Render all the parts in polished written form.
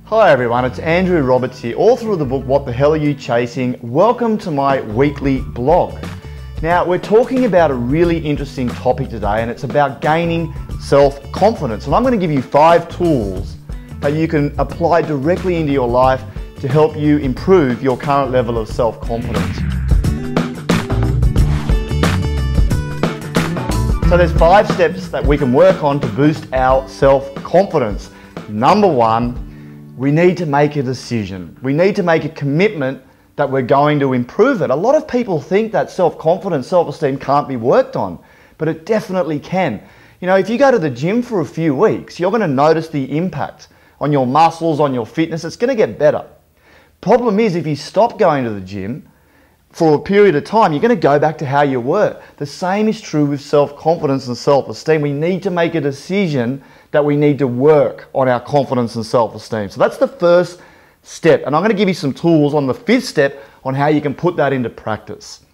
Hi everyone, it's Andrew Roberts here, author of the book What the Hell Are You Chasing? Welcome to my weekly blog. Now we're talking about a really interesting topic today, and it's about gaining self-confidence. And I'm going to give you 5 tools that you can apply directly into your life to help you improve your current level of self-confidence. So there's 5 steps that we can work on to boost our self-confidence. Number 1, we need to make a decision. We need to make a commitment that we're going to improve it. A lot of people think that self-confidence, self-esteem can't be worked on, but it definitely can. You know, if you go to the gym for a few weeks, you're going to notice the impact on your muscles, on your fitness. It's going to get better. Problem is, if you stop going to the gym for a period of time, you're going to go back to how you were. The same is true with self-confidence and self-esteem. We need to make a decision that we need to work on our confidence and self-esteem. So that's the first step. And I'm going to give you some tools on the 5th step on how you can put that into practice.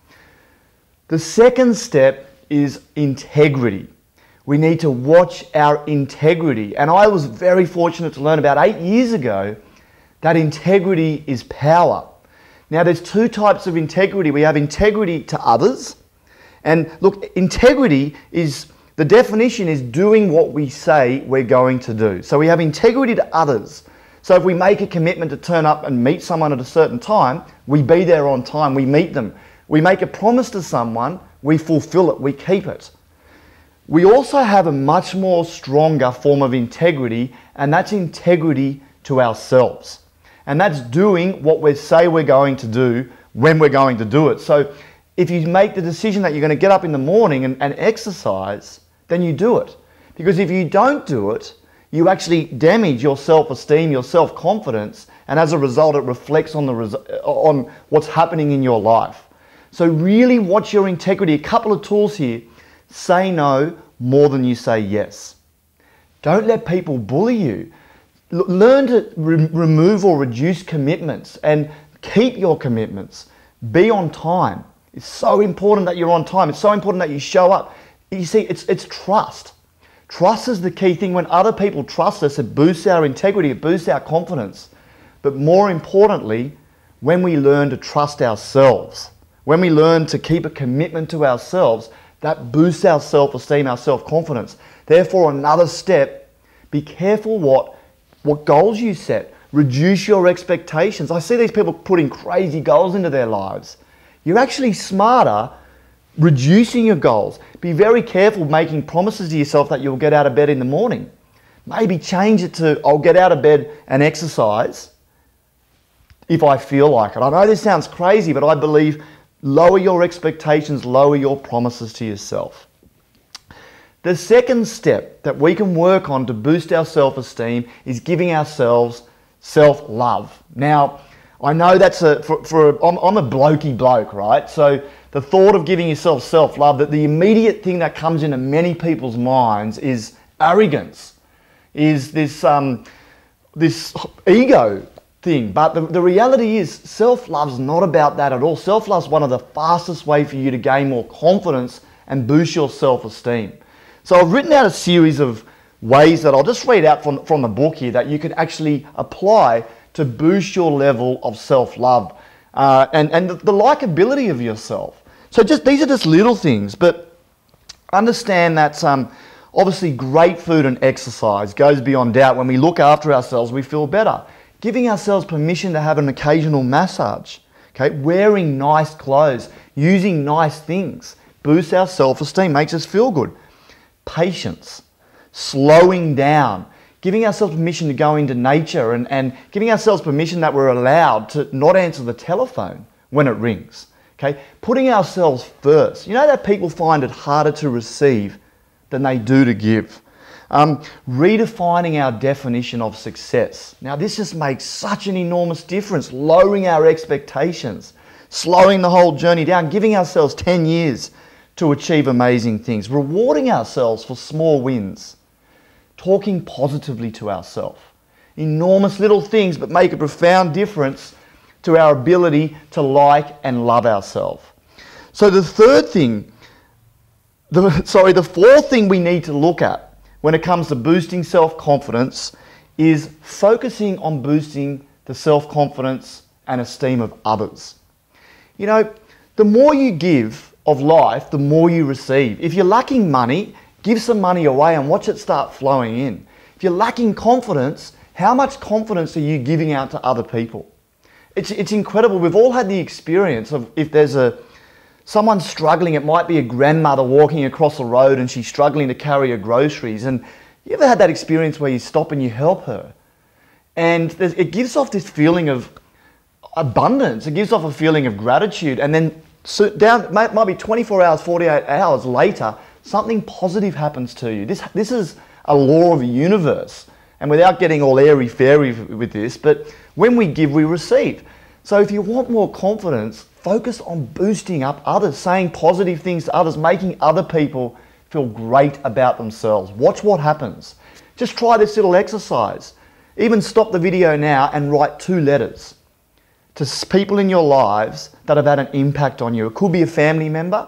The second step is integrity. We need to watch our integrity. And I was very fortunate to learn about 8 years ago that integrity is power. Now there's 2 types of integrity. We have integrity to others. And look, integrity is, the definition is doing what we say we're going to do. So we have integrity to others. So if we make a commitment to turn up and meet someone at a certain time, we be there on time, we meet them. We make a promise to someone, we fulfill it, we keep it. We also have a much more stronger form of integrity, and that's integrity to ourselves. And that's doing what we say we're going to do when we're going to do it. So if you make the decision that you're going to get up in the morning and exercise, then you do it. Because if you don't do it, you actually damage your self-esteem, your self-confidence, and as a result it reflects on what's happening in your life. So really watch your integrity. A couple of tools here. Say no more than you say yes. Don't let people bully you. Learn to remove or reduce commitments and keep your commitments. Be on time. It's so important that you're on time. It's so important that you show up. You see, it's trust. Trust is the key thing. When other people trust us, it boosts our integrity, it boosts our confidence. But more importantly, when we learn to trust ourselves, when we learn to keep a commitment to ourselves, that boosts our self-esteem, our self-confidence. Therefore, another step, be careful what goals you set. Reduce your expectations. I see these people putting crazy goals into their lives. You're actually smarter reducing your goals. Be very careful making promises to yourself that you'll get out of bed in the morning. Maybe change it to, I'll get out of bed and exercise if I feel like it. I know this sounds crazy, but I believe lower your expectations, lower your promises to yourself. The second step that we can work on to boost our self-esteem is giving ourselves self-love. Now, I know that's I'm a blokey bloke, right? So the thought of giving yourself self-love, that the immediate thing that comes into many people's minds is arrogance, is this ego thing. But the reality is self-love's not about that at all. Self-love's one of the fastest ways for you to gain more confidence and boost your self-esteem. So I've written out a series of ways that I'll just read out from the book here that you can actually apply to boost your level of self-love and the likability of yourself. So these are just little things, but understand that obviously great food and exercise goes beyond doubt. When we look after ourselves, we feel better. Giving ourselves permission to have an occasional massage, okay? Wearing nice clothes, using nice things, boosts our self-esteem, makes us feel good. Patience, slowing down, giving ourselves permission to go into nature and giving ourselves permission that we're allowed to not answer the telephone when it rings. Okay? Putting ourselves first. You know that people find it harder to receive than they do to give. Redefining our definition of success. Now this just makes such an enormous difference. Lowering our expectations, slowing the whole journey down, giving ourselves 10 years to achieve amazing things, rewarding ourselves for small wins, talking positively to ourselves. Enormous little things, but make a profound difference to our ability to like and love ourselves. So the fourth thing we need to look at when it comes to boosting self-confidence is focusing on boosting the self-confidence and esteem of others. You know, the more you give of life, the more you receive. If you're lacking money, give some money away and watch it start flowing in. If you're lacking confidence, how much confidence are you giving out to other people? It's incredible. We've all had the experience of if there's someone struggling, it might be a grandmother walking across the road and she's struggling to carry her groceries. And you ever had that experience where you stop and you help her? And it gives off this feeling of abundance. It gives off a feeling of gratitude. And then might be 24 hours, 48 hours later, something positive happens to you. This is a law of the universe. And without getting all airy-fairy with this, but when we give, we receive. So if you want more confidence, focus on boosting up others, saying positive things to others, making other people feel great about themselves. Watch what happens. Just try this little exercise. Even stop the video now and write 2 letters to people in your lives that have had an impact on you. It could be a family member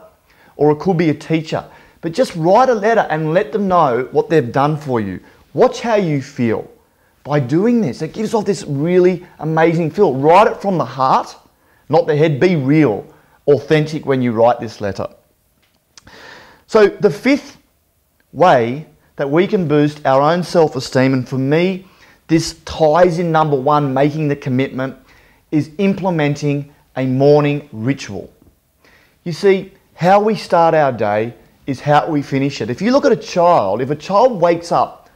or it could be a teacher. But just write a letter and let them know what they've done for you. Watch how you feel. By doing this, it gives off this really amazing feel. Write it from the heart, not the head. Be real, authentic when you write this letter. So the 5th way that we can boost our own self-esteem, and for me, this ties in number 1, making the commitment, is implementing a morning ritual. You see, how we start our day is how we finish it. If you look at a child, if a child wakes up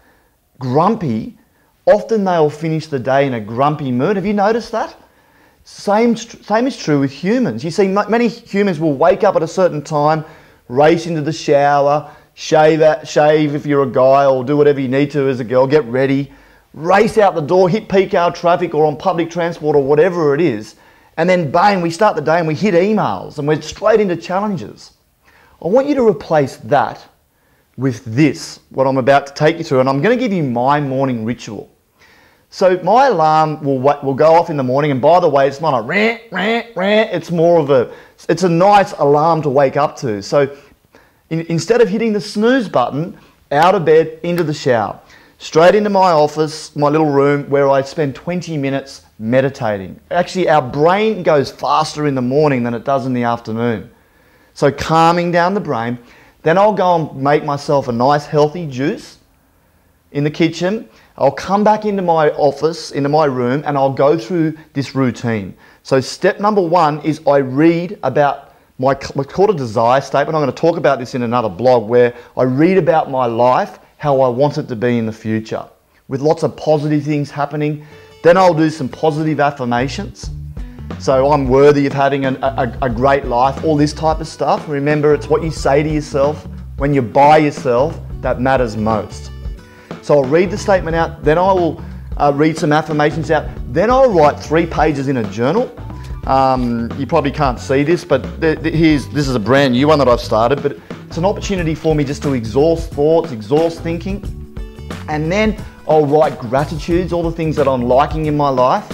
grumpy, often they'll finish the day in a grumpy mood. Have you noticed that? Same is true with humans. You see, many humans will wake up at a certain time, race into the shower, shave if you're a guy, or do whatever you need to as a girl, get ready, race out the door, hit peak hour traffic or on public transport or whatever it is, and then bang, we start the day and we hit emails and we're straight into challenges. I want you to replace that with this, what I'm about to take you through, and I'm going to give you my morning ritual. So my alarm will go off in the morning, and by the way, it's not a rant, rant, rant, it's more of it's a nice alarm to wake up to. So instead of hitting the snooze button, out of bed, into the shower, straight into my office, my little room, where I spend 20 minutes meditating. Actually, our brain goes faster in the morning than it does in the afternoon. So calming down the brain. Then I'll go and make myself a nice healthy juice in the kitchen. I'll come back into my office, into my room, and I'll go through this routine. So step number 1 is I read about what's called a desire statement. I'm going to talk about this in another blog, where I read about my life, how I want it to be in the future, with lots of positive things happening. Then I'll do some positive affirmations. So I'm worthy of having a great life, all this type of stuff. Remember, it's what you say to yourself when you're by yourself that matters most. So I'll read the statement out, then I will read some affirmations out, then I'll write 3 pages in a journal. You probably can't see this, but this is a brand new one that I've started, but it's an opportunity for me just to exhaust thoughts, exhaust thinking, and then I'll write gratitudes, all the things that I'm liking in my life,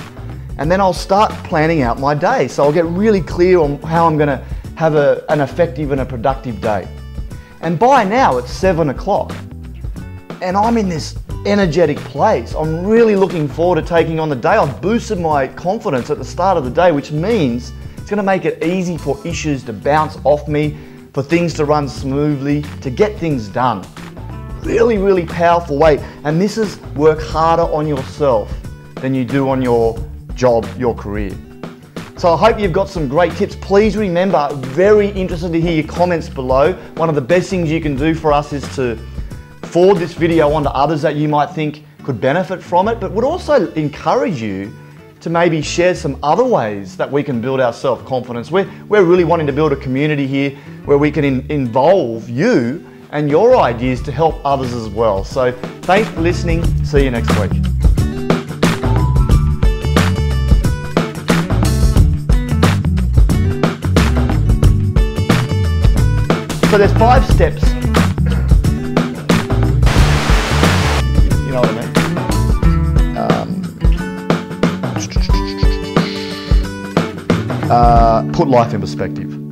and then I'll start planning out my day. So I'll get really clear on how I'm going to have an effective and a productive day. And by now it's 7 o'clock, and I'm in this energetic place. I'm really looking forward to taking on the day. I've boosted my confidence at the start of the day, which means it's going to make it easy for issues to bounce off me, for things to run smoothly, to get things done. Really, really powerful way. And this is work harder on yourself than you do on your job, your career. So I hope you've got some great tips. Please remember, very interested to hear your comments below. One of the best things you can do for us is to forward this video on to others that you might think could benefit from it, but would also encourage you to maybe share some other ways that we can build our self-confidence. We're really wanting to build a community here where we can involve you and your ideas to help others as well. So thanks for listening. See you next week. So there's 5 steps. You know what I mean? Put life in perspective.